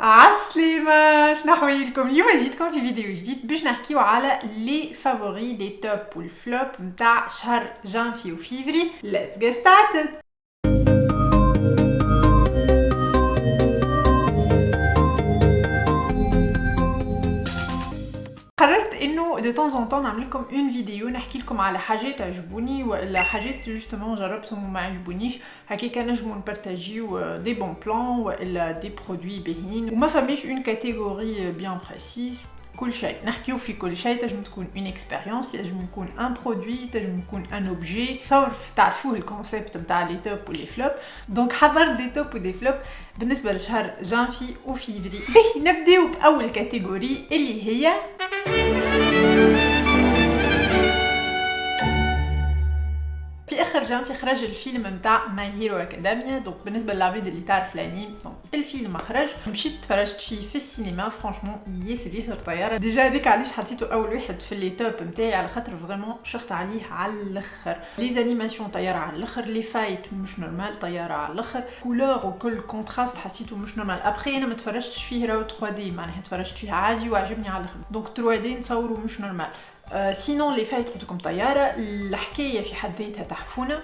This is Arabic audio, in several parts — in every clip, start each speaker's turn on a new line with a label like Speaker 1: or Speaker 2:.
Speaker 1: عسلامة، شنو حوالكم؟ اليوم جيتكم في فيديو جديد باش نحكيو على لي فافوري لي توب والفلوب نتاع شهر جانفي وفيفري. Let's get started. قررت انه دو طون ان طون نعمل لكم اون فيديو نحكي لكم على حاجات عجبوني ولا حاجات جوستومون جربتهم وما عجبونيش، هكاكا نجمو نبارطاجيو دي بون بلان ولا دي برودوي باهيين وما فماش اون كاتيجوري بيان بريسيس. كل شيء نحكيو في كل شيء، تنجم تكون اون اكسبيريونس، تنجم يكون ان برودوي، تنجم يكون ان اوبجي، تعرفوه الكونسيبت نتاع لي توب ولي فلوب. دونك حضرت دي توب ودي فلوب بالنسبه لشهر جانفي وفيفري. نبداو باول كاتيجوري اللي هي في اخر جانفي خرج الفيلم نتاع ماي هيرو اكاديميا. دونك بالنسبه للعباد اللي تعرف الانيم، دونك الفيلم خرج، مشيت تفرجت فيه في السينما. فرانشمون ياسر طياره. ديجا هذيك علاش حطيته اول واحد في لي توب نتاعي، على خاطر فريمون شخت عليه على الاخر. لي زانيماسيون طياره على الاخر، لي فايت مش نورمال طياره على الاخر، كولور وكل كونتراست حسيته مش نورمال. ابخي انا ما تفرجتش فيه راهو 3 دي، معناها تفرجت فيه عادي وعجبني على الاخر. دونك 3 دي نصوروا مش نورمال. سينون لي فايت حطكم طياره. الحكايه في حد ذاتها تحفونه،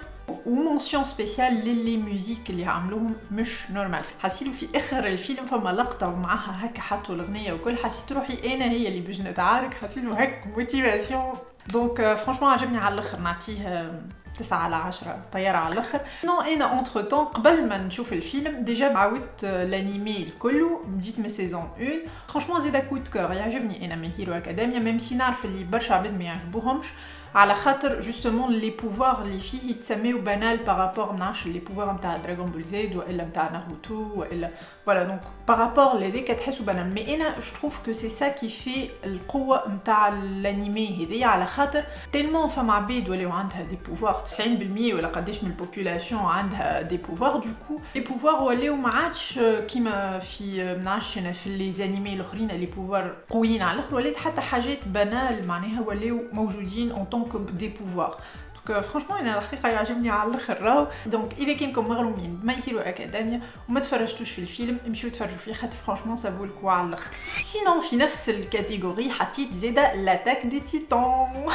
Speaker 1: ومونسيون سبيسيال للي ميوزيك اللي عملوهم مش نورمال. حسيتو في اخر الفيلم فما لقطه ومعها هكا حطوا الاغنيه وكل، حسيت روحي انا هي اللي باش نتعارك، حسيت هك موتيفاسيون. دونك فرانشمون عجبني على الاخر، نعطيه 9 على 10 طياره على الاخر. نو انا اونتر طون قبل ما نشوف الفيلم ديجا عاودت الانيمي الكل، بديت من سيزون 1. فرانشمون زيدا كود كور، يعجبني انا ماي هيرو اكاديميا، ميم سي نعرف اللي برشا عباد ما يعجبوهمش على خاطر جوستومون لي بوفوار اللي فيه يتسميو بانال بارابور منعش لي بوفوار نتاع دراغون بول زيد والا نتاع ناروتو والا فوالا. دونك بارابور لهذيك تحسوا بانال، مي انا جو تروف كو سي سا كي في القوه نتاع الانيمي هذيا، على خاطر تيلمون فما عباد ولاو عندها دي بوفوار، 90% ولا قداش من البوبولاسيون عندها دي بوفوار. دوكو لي بوفوار ولاو ما عادش كيما في منعش هنا في لي زانيمي الاخرين لي بوفوار قويين على الاخر، ولات حتى حاجات بانال معناها ولاو موجودين اون طون دي بوفوار. دونك فرانشمون انا الحقيقه يعجبني على الاخر راهو. دونك اذا كنتم مغرومين بماي هيرو اكاديميا وما تفرجتوش في الفيلم، امشيو تفرجوا فيه خاطر فرانشمون سافو الكوا على الاخر. سينون في نفس الكاتيجوري حطيت زيدا لاتاك دي تيتان.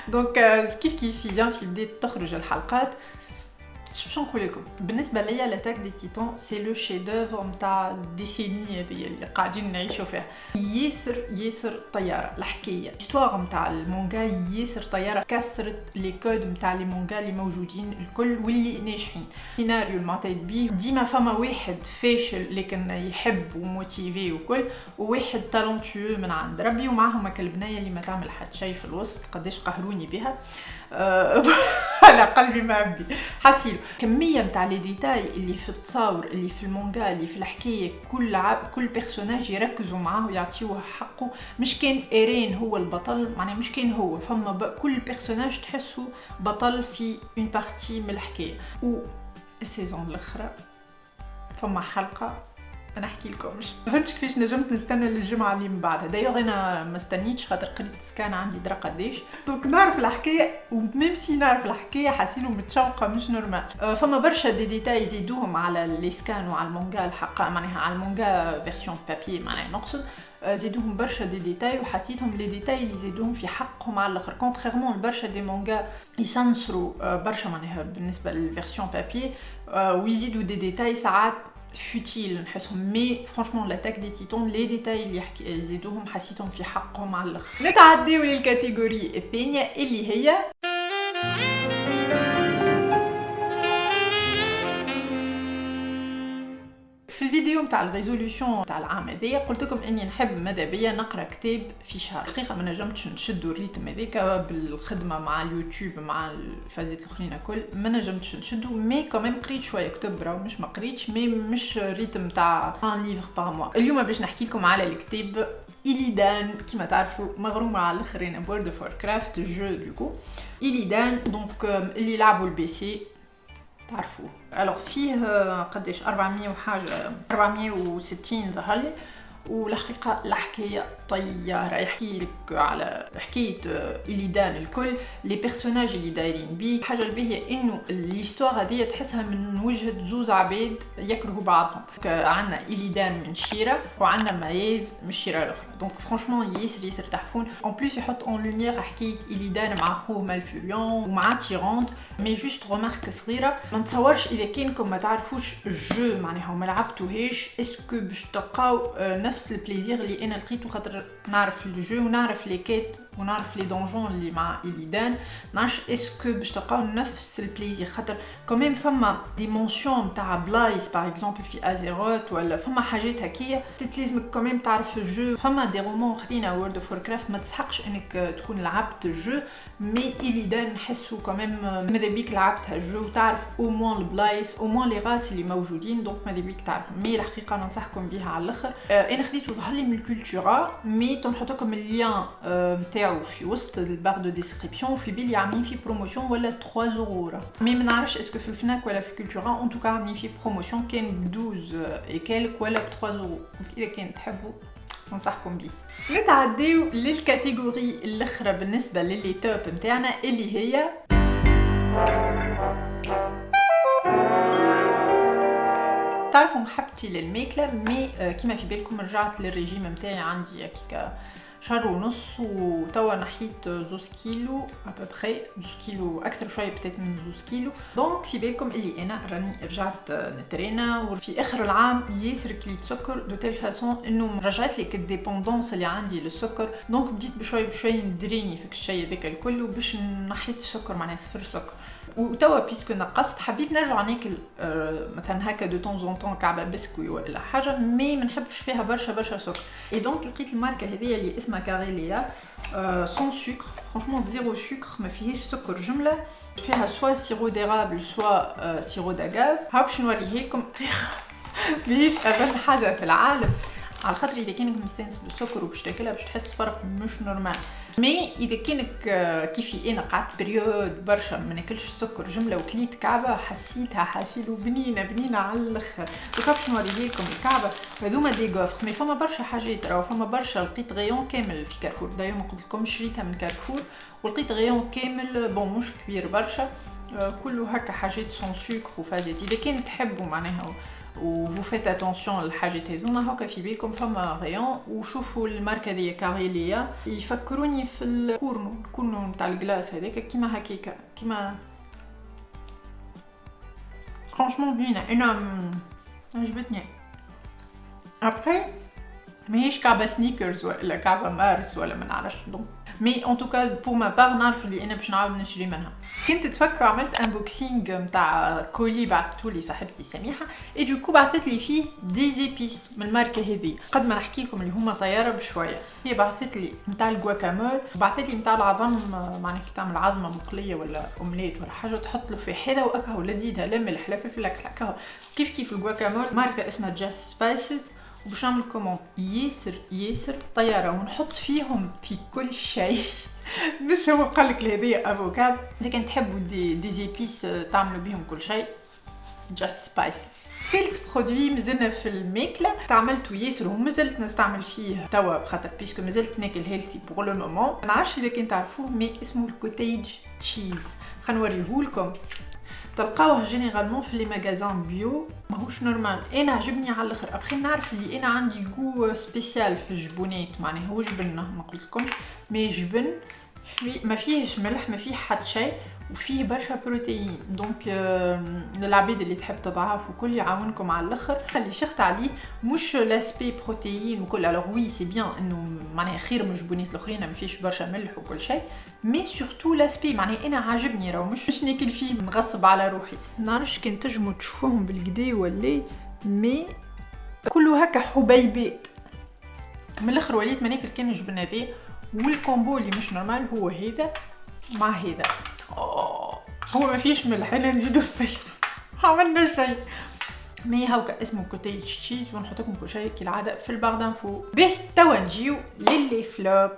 Speaker 1: دونك كيف في جانفي بدات تخرج الحلقات. شو نقول لكم، بالنسبه ليا لاتاك دي تيتان سي لو شي دوفر نتاع الديسيني هذه اللي قاعدين نعيشوا فيها. ياسر طياره الحكايه، الستوار نتاع المانجا ياسر طياره، كسرت لي كود نتاع لي مانجا اللي موجودين الكل واللي ناجحين. السيناريو المعتاد بيه ديما فما واحد فاشل لكن يحب وموتيفي وكل، وواحد تالونتيو من عند ربي، ومعهم هكا البنيه اللي ما تعمل حد شيء في الوسط. قداش قهروني بها. على قلبي معبي. حسيلو كميه نتاع لي ديتاي اللي في التصاور اللي في المانجا اللي في الحكايه، كل بيرسوناج يركزوا معاه ويعطيوه حقه. مش كان ايرين هو البطل، معناها مش كان هو، فما كل بيرسوناج تحسه بطل في اون بارتي من الحكايه. و السيزون الاخرى فما حلقه انا احكي لكمش، ما فهمتش كيفاش نجمت نستنى للجمعه اللي من بعدها. دايوغ انا ما استنيتش خاطر قريت سكان عندي درا قداش. دونك نعرف الحكايه، وميم سي نعرف الحكايه حاسينه متشوقه مش نورمال. فما برشا دي ديتاي يزيدوهم على لي سكان وعلى المانجا الحق، معناها على المانجا فيرسيون بابي، معناها نقصد زيدوهم برشا دي ديتاي، وحسيتهم لي ديتاي اللي زيدوهم في حقهم على الاخر. كونتريرمون برشا دي مانجا يسنسروا برشا معناها بالنسبه للفيرسيون بابي، ويزيدوا دي ديتاي ساعات فوتيل نحسهم. مي فرانشمون لاتاك دي تيتون لي ديتاي اللي يزيدوهم حسيتهم في حقهم على الاخر. نتعديو للكاتيجوري الثانيه اللي هي في الفيديو نتاع الريزوليوشن نتاع العام هذايا قلت لكم اني نحب ماذا بيا نقرا كتاب في شهر. الحقيقه ما نجمتش نشدوا الريتم هذاك بالخدمه مع اليوتيوب مع الفازات الاخرين الكل، ما نجمتش نشدوا. مي كمان قريت شويه كتب، راهو مش ما قريتش، مي مش ريتم تاع ان ليفر بار موا. اليوم باش نحكي لكم على الكتاب إليدان. كما تعرفوا مغرومه على الاخر انا بورد اوف كرافت جو. دوكو إليدان دونك اللي يلعبوا البي سي تعرفوه. الوغ فيه قداش 400 وحاجه، 460 ظهر لي. والحقيقه الحكايه طياره، يحكي لك على حكايه إليدان الكل، لي بيرسوناج اللي دايرين بيه. الحاجه الباهيه انه ليستوار هذه تحسها من وجهه زوز عباد يكرهوا بعضهم. عندنا إليدان من شيرة وعندنا مايف من الشيرة الاخرى. دونك فرانشمون ياسر تحفون. اون بليس يحط اون لوميير حكايه إليدان مع خوه مالفوريون ومع تيراند. مي جوست رومارك صغيره، ما نتصورش اذا كانكم ما تعرفوش الجو معناها وما لعبتوهاش اسكو باش تلقاو نفس البليزير اللي انا لقيته، خاطر نعرف الجو ونعرف لي كيت ونعرف لي دونجون اللي مع إليدان. نعرفش اسكو باش تلقاو نفس البليزير، خاطر كوميم فما ديمونسيون تاع بلايص باغ اكزومبل في ازيروت ولا فما حاجات هكايا لازمك كوميم تعرف الجو. فما دي رومون اخرين وورد اوف ووركرافت ما تسحقش انك تكون لعبت الجو، مي إليدان نحسو كوميم ماذا بيك لعبتها الجو وتعرف او موان البلايص او موان لي غاس اللي موجودين. دونك ماذا بيك تعرف. مي الحقيقه ننصحكم بها على الاخر. انا خديته ظهر لي من الكولتورا، مي تنحط لكم اللين نتاعو في وسط البار دو ديسكريبسيون، وفي بالي عاملين فيه بروموسيون ولا 3 يورو. مي ما نعرفش اسكو في الفناك ولا في كولتورا، ان توكا عاملين فيه بروموسيون كان ب 12 اي كالك ولا ب 3 يورو. اذا كان تحبوا ننصحكم بيه. نتعديو للكاتيجوري الاخرى بالنسبه للي توب نتاعنا اللي هي تعرفوا محبتي للماكله. مي كيما في بالكم رجعت للريجيم نتاعي، عندي هكاك شهر ونص وتوا نحيت 2 كيلو ابوبخي، 2 كيلو اكثر شويه بتات من 2 كيلو. دونك في بالكم اللي انا راني رجعت نترينا، وفي اخر العام ياسر كليت سكر دو تيل فاسون انه رجعت لك الديبوندونس اللي عندي للسكر. دونك بديت بشوي ندريني في الشيء هذاك الكل وباش نحيت السكر معناها صفر سكر. وتوا بيسكو نقصت حبيت نرجع ناكل مثلا هكا دو طون زون طون كعبه بسكوي ولا حاجه، مي ما نحبش فيها برشا سكر. اي دونك لقيت الماركه هذه اللي اسمها كاريليا سون سكر، فرانشمون زيرو سكر، ما فيهاش سكر جمله، فيها سوا سيرو ديرابل سوا سيرو داغاف. ها باش نوريه لكم ماهيش ابدا حاجه في العالم، على خاطر اذا كانك مستانس بالسكر وباش تاكلها باش تحس فرق مش نورمال. مي اذا كانك كيفي انا قعدت بريود برشا ما ناكلش السكر جمله وكليت كعبه، حسيته بنينه على الاخر. باش نوريه لكم الكعبه هذوما دي غوفر. مي فما برشا حاجات، راهو فما برشا. لقيت غيون كامل في كارفور، دايما ما قلت لكم شريتها من كارفور، ولقيت غيون كامل بون مش كبير برشا، كله هكا حاجات سون سكر وفازات. اذا كان تحبوا معناها وفو فيت اتونسيون للحاجات هذوما هكا في بالكم فما غيون. وشوفوا الماركه دي كاريليا يفكروني في الكورنو نتاع الكلاس هذاك كيما هكاكا، كيما فرانشمون بنينه. انا عجبتني. ابخي ماهيش كعبه سنيكرز ولا كعبه مارس ولا ما نعرفش. دونك مي ان توكا بور ما بار نعرف اللي انا باش نعاود نشري منها. كنت تفكروا عملت انبوكسينغ نتاع كولي بعثتولي صاحبتي سميحه، اي دوكو بعثت لي فيه دي زيبيس من الماركه هذه. قد ما نحكي لكم اللي هما طياره بشويه، هي بعثت لي نتاع الجواكامول، بعثت لي نتاع العظم معناها كي تعمل عظمه مقليه ولا اومليت ولا حاجه تحط له في حيله واكاو لذيذه، لا ملح لا فلفل اكاو كيف الجواكامول. ماركه اسمها جاست سبايسز. وباش نعمل كوموند ياسر طياره ونحط فيهم في كل شيء. مش هو قال لك الهديه افوكاد، لكن تحبوا دي زيبيس تعملوا بهم كل شيء جاست سبايسز. ثالث برودوي مازلنا في الماكله استعملته ياسر ومازلت نستعمل فيه توا بخاطر بيسكو مازلت ناكل هيلثي بور لو مومون. ما نعرفش اذا كنت تعرفوه مي اسمه الكوتيج تشيز. خلينا نوريهولكم. تلقاوه جينيرالمون في لي ماغازان بيو، ماهوش نورمال. انا عجبني على الاخر. ابخي نعرف اللي انا عندي جو سبيسيال في الجبونات، معناها هو جبنه ما قلتلكمش، مي جبن ما فيهش ملح ما فيه حتى شيء، وفيه برشا بروتين. دونك للعبيد اللي تحب تضعف وكل يعاونكم على الاخر. خلي شخت عليه مش لاسبي بروتين وكل. الوغ وي سي بيان انه معناها خير من الجبونات الاخرين ما فيش برشا ملح وكل شيء، مي سورتو لاسبي معناها انا عاجبني. راهو مش ناكل فيه نغصب على روحي. نعرفش كان تنجموا تشوفوهم بالكدا ولا، مي كله هكا حبيبات من الاخر. وليت ما ناكل كان الجبنه ذي، والكومبو اللي مش نورمال هو هذا مع هذا. هو ما فيش ملح، انا نزيدو الملح عملنا شيء. مي هاكا اسمه كوتيج تشيز، ونحط لكم كل شيء كالعاده في البار دانفو. به توا نجيو للي فلوب.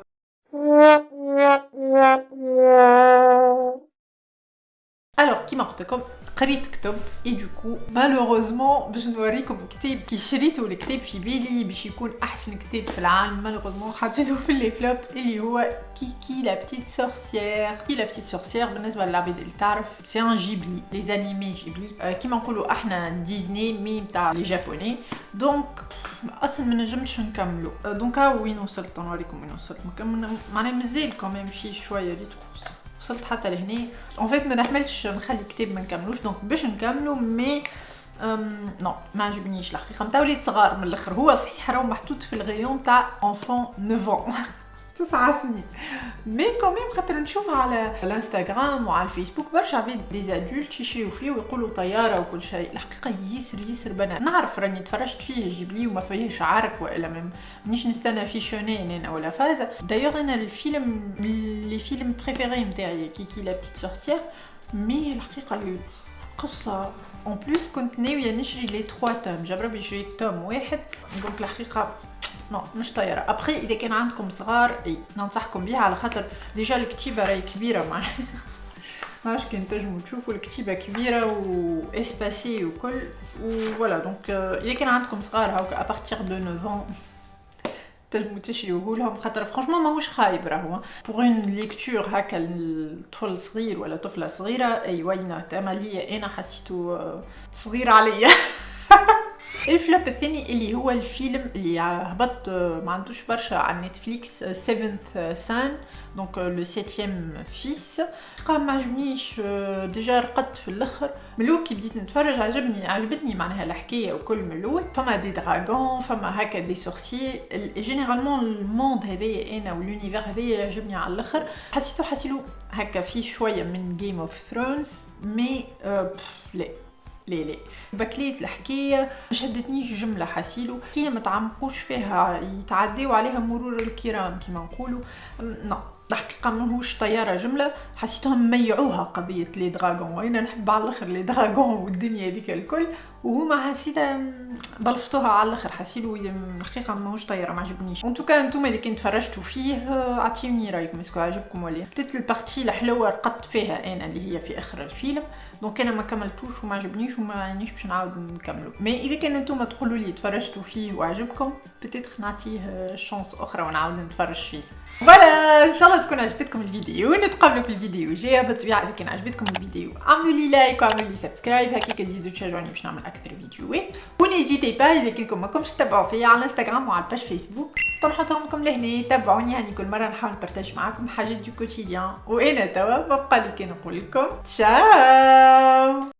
Speaker 1: الوغ كيما قلت لكم قريت كتب اي دوكو مالوغوزمون باش نوريكم كتاب كي شريته الكتاب في بالي باش يكون احسن كتاب في العالم مالوغوزمون حطيته في لي فلوب اللي هو كيكي لا بتيت سورسيير. كي لا بتيت سورسيير بالنسبه للعباد اللي تعرف سي ان جيبلي لي زانيمي جيبلي كيما نقولوا احنا ديزني مي تاع لي جابوني. دونك اصلا ما نجمتش نكملو. دونك وين وصلت نوريكم وين وصلت معناها مازال كمان شي شويه اللي تخص وصلت حتى لهنا. اون فيت ما نحملش نخلي الكتاب ما نكملوش دونك باش نكملو مي نو ما عجبنيش الحقيقه نتاع وليد صغار من الاخر. هو صحيح راهو محطوط في الغيون تاع انفون 9 9 سنين مي كوميم خاطر نشوف على الانستغرام وعلى الفيسبوك برشا عباد دي زادولت يشريو فيه ويقولوا طياره وكل شيء. الحقيقه ياسر بنات نعرف راني تفرجت فيه جيبلي وما فيهش عرك والا مانيش نستنى فيه شونين انا ولا فازه. دايوغ انا الفيلم لي فيلم بريفيري نتاعي كيكي لا بتيت سورسيير مي الحقيقه القصه اون بليس كنت ناويه نشري لي 3 توم جبرت نشري توم واحد قلت الحقيقه نو مش طياره. ابخي اذا كان عندكم صغار اي ننصحكم بيها على خاطر ديجا الكتيبه راهي كبيره ما عرفتش كان تنجموا تشوفوا الكتيبه كبيره واسباسي وكل وفوالا. دونك اذا كان عندكم صغار هاك ابارتيغ دو 9 تنجموا تشريوه لهم خاطر فرانشمون ماهوش خايب راهو بوغ اون ليكتور هكا الطفل صغير ولا طفله صغيره اي واي نوت. اما ليا انا حسيته صغير عليا. الفلوب الثاني اللي هو الفيلم اللي هبط ما عندوش برشا على نتفليكس 7th Son دونك لو 7ème فيس. ما عجبنيش ديجا رقدت في الاخر ملو كي بديت نتفرج عجبتني معناها الحكايه وكل من الاول. فما دي دراغون فما هكا دي سورسي جينيرالمون الموند هذايا انا والونيفير هذايا يعجبني على الاخر. حسيتو هكا فيه شويه من جيم اوف ثرونز مي لا بكليت الحكايه ما شدتنيش جمله حسيلو كي ما تعمقوش فيها يتعداو عليها مرور الكرام كيما نقولوا. نو الحقيقه ماهوش طياره جمله حسيتهم ميعوها قضيه لي دراغون وانا نحب على الاخر لي دراغون والدنيا هذيك الكل وهما حسيتها بلفتوها على الاخر حسيلو الحقيقه ماهوش طياره ما عجبنيش. ان توكا نتوما اللي كنت تفرجتوا فيه اعطيوني رايكم اسكو عجبكم ولا بتت البارتي الحلوه رقدت فيها انا اللي هي في اخر الفيلم دونك انا ما كملتوش وما عجبنيش وما رانيش باش نعاود نكملو. مي اذا كان نتوما تقولوا لي تفرجتوا فيه وعجبكم بتت نعطيه شانس اخرى ونعاود نتفرج فيه. فوالا ان شاء الله تكون عجبتكم الفيديو ونتقابلوا في الفيديو الجاي. بالطبيعه اذا كان عجبتكم الفيديو اعملوا لي لايك واعملوا لي سبسكرايب هكاك تزيدوا تشجعوني باش نعمل اكثر فيديوهات. ونيزيتي با اذا كنتم ماكمش تتابعوا فيا على انستغرام وعلى الباج فيسبوك نحطهم لكم لهنا تابعوني يعني كل مره نحاول نبارطاج معاكم حاجات دو كوتيديان. وانا توا ببقى لي كنقول لكم تشاو.